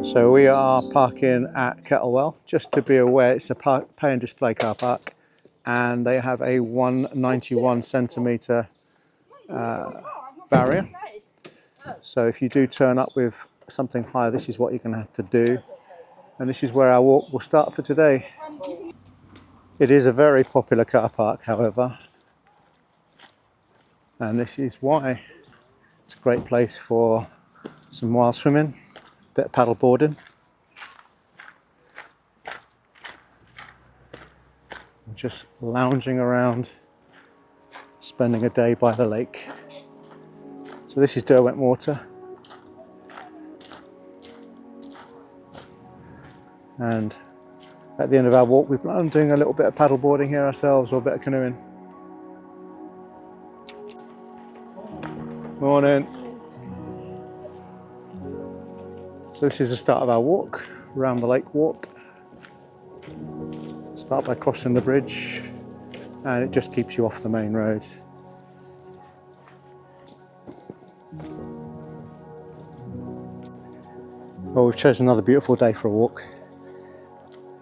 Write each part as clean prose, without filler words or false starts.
So we are parking at Kettlewell. Just to be aware, it's a pay and display car park, and they have a 191 centimetre barrier. So if you do turn up with something higher, this is what you're going to have to do. And this is where our walk will start for today. It is a very popular car park, however, and this is why. It's a great place for some wild swimming, a bit of paddle boarding. Just lounging around, spending a day by the lake. So this is Derwent Water. And at the end of our walk, we plan on doing a little bit of paddle boarding here ourselves, or a bit of canoeing. Morning. So this is the start of our walk, around the lake walk. Start by crossing the bridge, and it just keeps you off the main road. Well, we've chosen another beautiful day for a walk.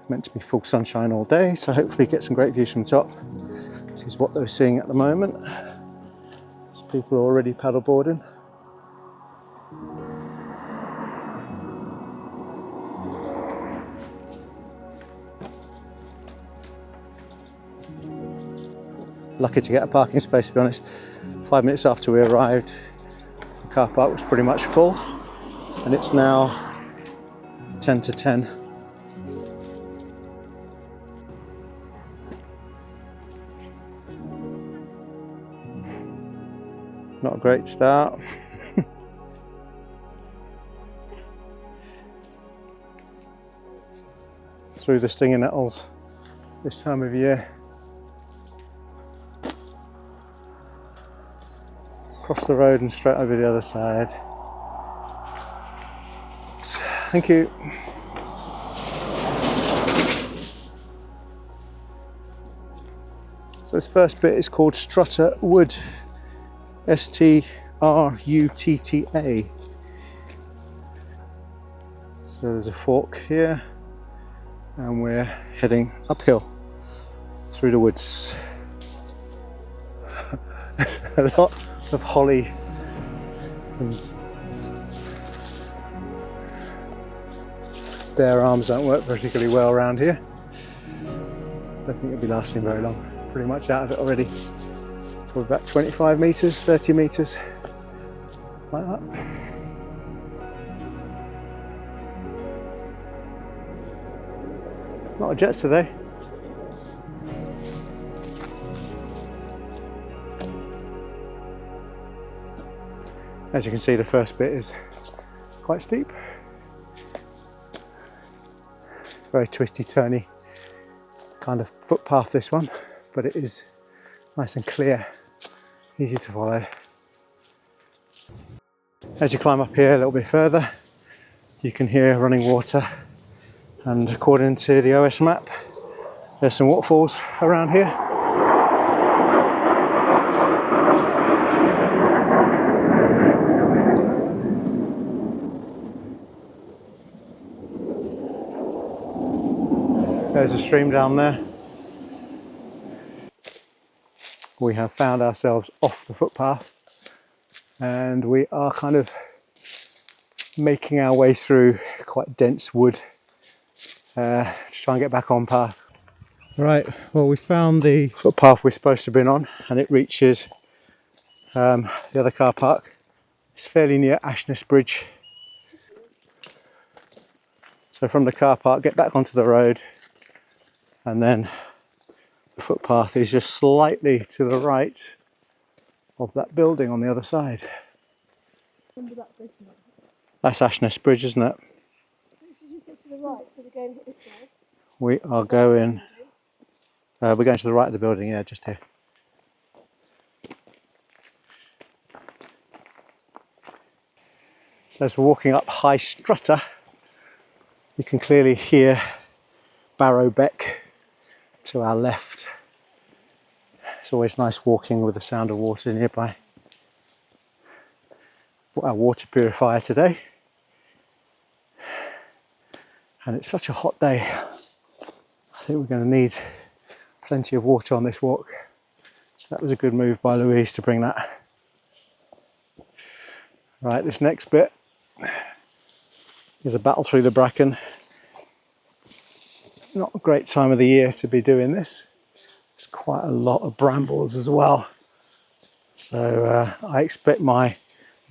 Meant to be full sunshine all day, so hopefully get some great views from the top. This is what they're seeing at the moment. There's people already paddleboarding. Lucky to get a parking space, to be honest. 5 minutes after we arrived, the car park was pretty much full, and it's now 10 to 10. Not a great start. Through the stinging nettles this time of year. Across the road and straight over the other side. Thank you. So this first bit is called Strutter Wood. S-T-R-U-T-T-A. So there's a fork here, and we're heading uphill through the woods. There's a lot of holly and bare arms don't work particularly well around here. Don't think it'll be lasting very long. Pretty much out of it already. Probably about 25 metres, 30 metres, like that. Not a jets today. As you can see, the first bit is quite steep. Very twisty, turny kind of footpath, this one, but it is nice and clear, easy to follow. As you climb up here a little bit further, you can hear running water, and according to the OS map, there's some waterfalls around here. There's a stream down there. We have found ourselves off the footpath, and we are kind of making our way through quite dense wood to try and get back on path. Right, well, we found the footpath we're supposed to have been on, and it reaches the other car park. It's fairly near Ashness Bridge. So from the car park, get back onto the road, and then the footpath is just slightly to the right of that building on the other side. That's Ashness Bridge, isn't it? Should you say to the right, so we're going this way? We are going, we're going to the right of the building, yeah, just here. So as we're walking up High Strutter, you can clearly hear Barrow Beck to our left. It's always nice walking with the sound of water nearby. Our water purifier today. and it's such a hot day. I think we're going to need plenty of water on this walk. So that was a good move by Louise to bring that. Right, this next bit is a battle through the bracken. Not a great time of the year to be doing this. There's quite a lot of brambles as well. So I expect my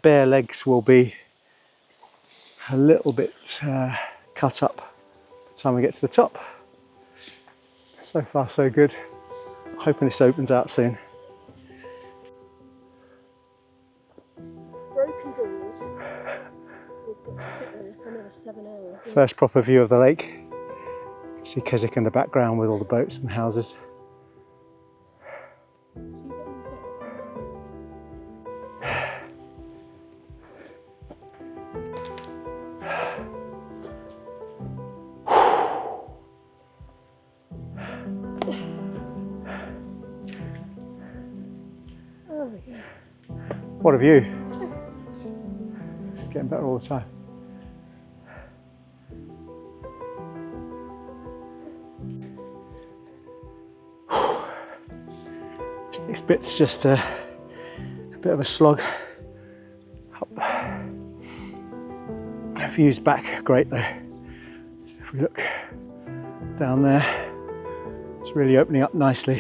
bare legs will be a little bit cut up by the time we get to the top. So far so good. Hoping this opens out soon. Broken board. We've got to sit there for another 7 hours. First proper view of the lake. See Keswick in the background with all the boats and the houses. Oh my god. What a view. It's getting better all the time. This next bit's just a bit of a slog. View's back great though. So if we look down there, it's really opening up nicely.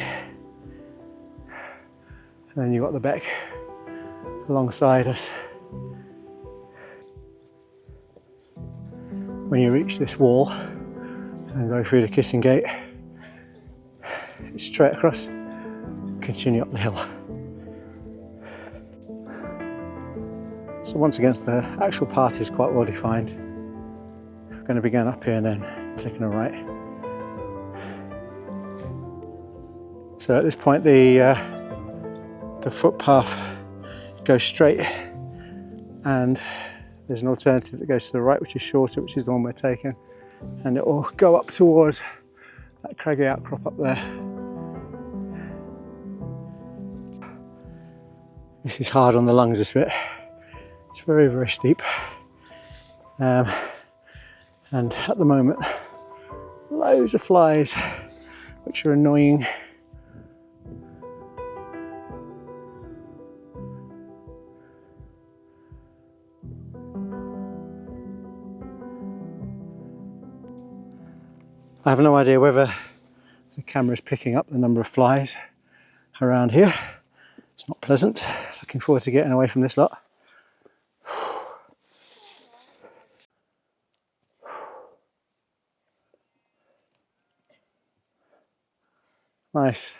And then you've got the beck alongside us. When you reach this wall and go through the kissing gate, it's straight across, continue up the hill. So once again, the actual path is quite well defined. We're going to be going up here and then taking a right. So at this point the footpath goes straight, and there's an alternative that goes to the right which is shorter, which is the one we're taking, and it will go up towards that craggy outcrop up there. This is hard on the lungs, this bit. It's very, very steep, and at the moment loads of flies which are annoying. I have no idea whether the camera is picking up the number of flies around here. It's not pleasant. Looking forward to getting away from this lot. Nice.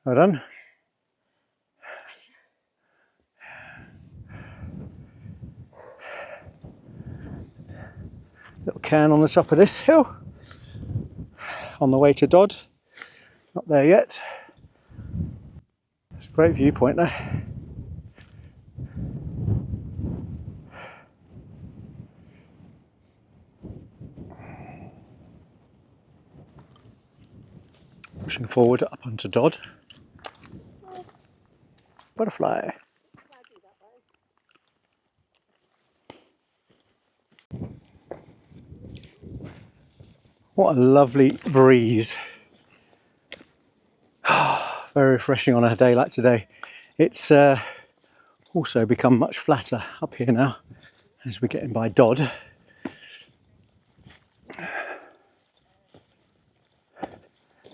Well done. Little cairn on the top of this hill. On the way to Dodd. Not there yet. It's a great viewpoint there. Pushing forward up onto Dodd. Butterfly. What a lovely breeze. Very refreshing on a day like today. It's also become much flatter up here now as we're getting by Dodd. A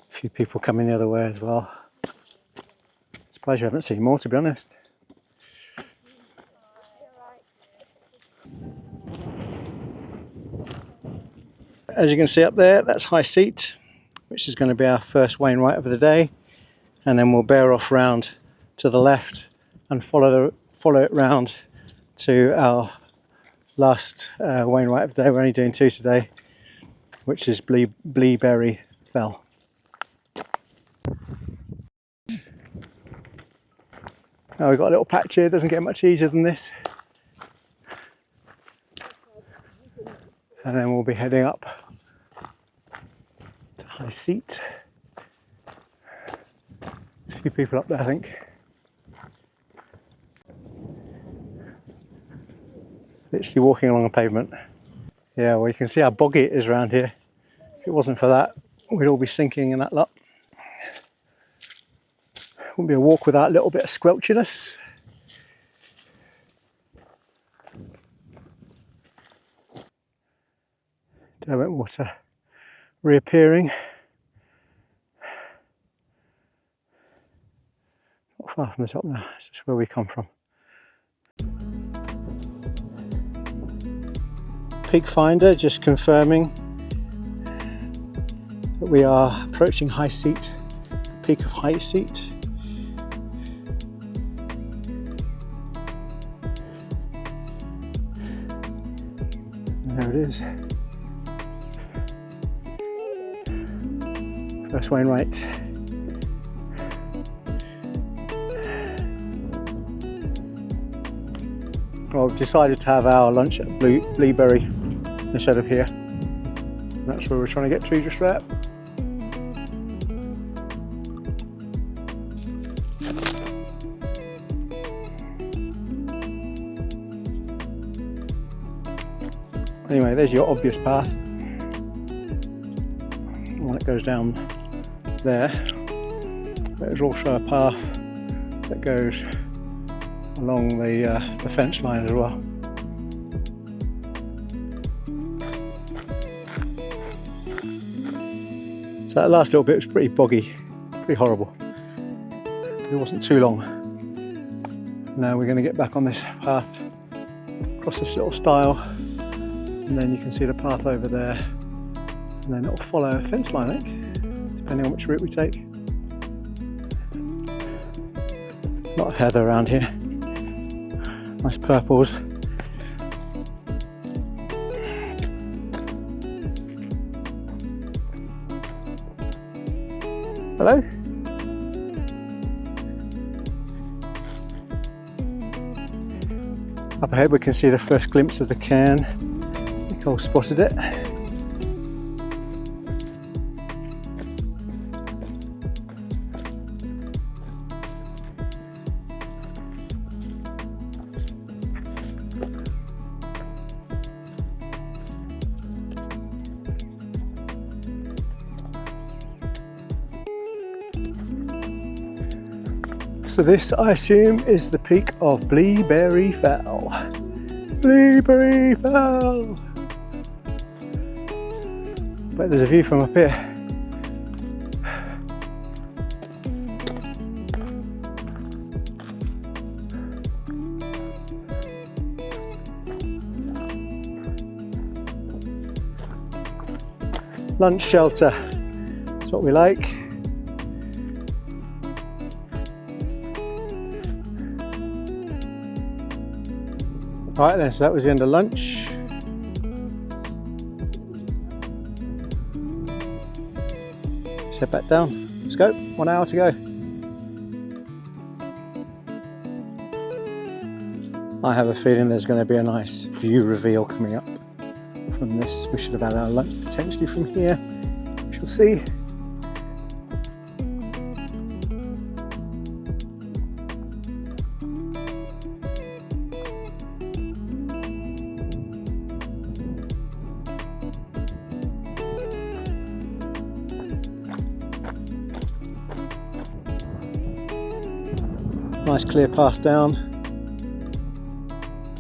few people coming the other way as well. Surprised you haven't seen more, to be honest. As you can see up there, that's High Seat, which is going to be our first Wainwright of the day, and then we'll bear off round to the left and follow it round to our last Wainwright of the day. We're only doing 2 today, which is Bleaberry Fell. Now we've got a little patch here, doesn't get much easier than this. And then we'll be heading up to High Seat. There's a few people up there, I think. Literally walking along a pavement. Yeah, well, you can see how boggy it is around here. If it wasn't for that, we'd all be sinking in that lot. Wouldn't be a walk without a little bit of squelchiness. Derwent Water reappearing. Not far from the top now, this is where we come from. Peak finder just confirming that we are approaching high seat, the peak of high seat. There it is. First Wainwrights. Well, we've decided to have our lunch at Bleaberry instead of here. And that's where we're trying to get to just there. Anyway, there's your obvious path. When it goes down there, there's also a path that goes along the fence line as well. So that last little bit was pretty boggy, pretty horrible. It wasn't too long. Now we're going to get back on this path, across this little stile, and then you can see the path over there, and then it'll follow a fence line, I think, depending on which route we take. A lot of heather around here. Nice purples. Hello? Up ahead we can see the first glimpse of the cairn. Nicole spotted it. So this, I assume, is the peak of Bleaberry Fell. Bleaberry Fell! But there's a view from up here. Lunch shelter, that's what we like. Right then, so that was the end of lunch. Let's head back down. Let's go, 1 hour to go. I have a feeling there's going to be a nice view reveal coming up from this. We should have had our lunch potentially from here. We shall see. Nice clear path down,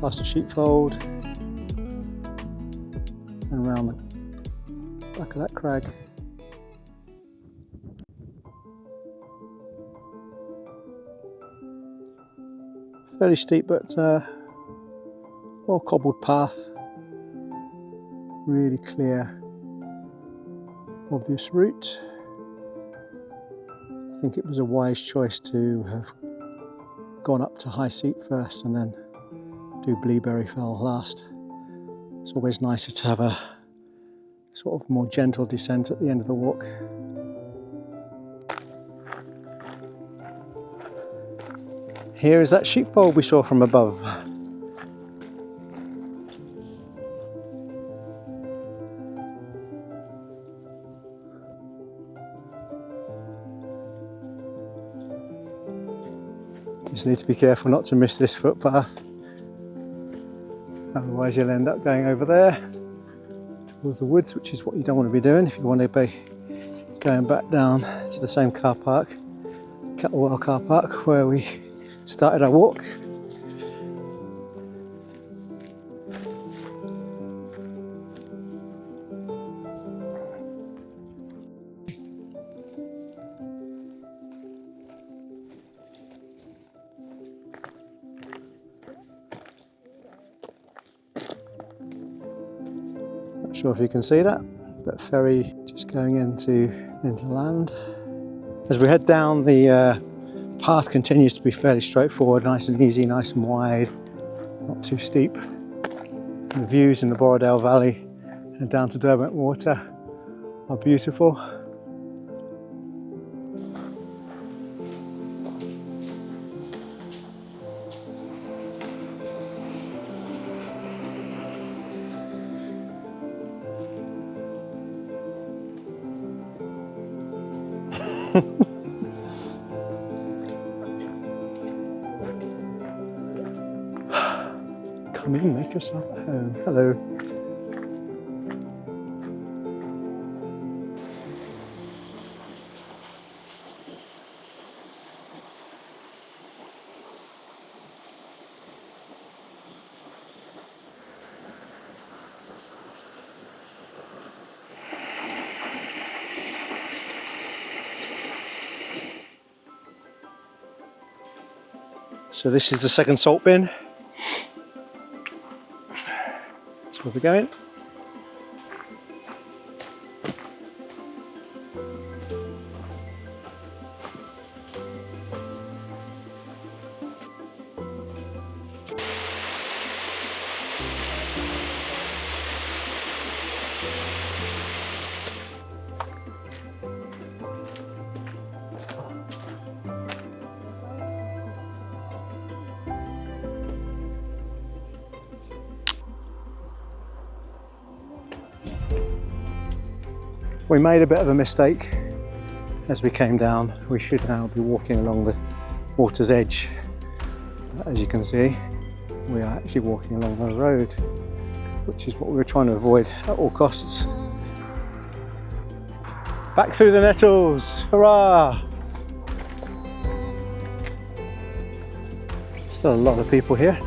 past the sheepfold and round the back of that crag. Fairly steep but well cobbled path, really clear, obvious route. I think it was a wise choice to have gone up to High Seat first and then do Bleaberry Fell last. It's always nicer to have a sort of more gentle descent at the end of the walk. Here is that sheepfold we saw from above. Just need to be careful not to miss this footpath, otherwise you'll end up going over there. towards the woods, which is what you don't want to be doing if you want to be going back down to the same car park, Kettlewell car park, where we started our walk. Not sure if you can see that, but ferry just going into land. As we head down, the path continues to be fairly straightforward, nice and easy, nice and wide, not too steep. And the views in the Borrowdale Valley and down to Derwent Water are beautiful. Come in, make yourself at home. Hello. So this is the second salt bin. That's where we're going. We made a bit of a mistake as we came down. We should now be walking along the water's edge. As you can see, we are actually walking along the road, which is what we were trying to avoid at all costs. Back through the nettles, hurrah! Still a lot of people here.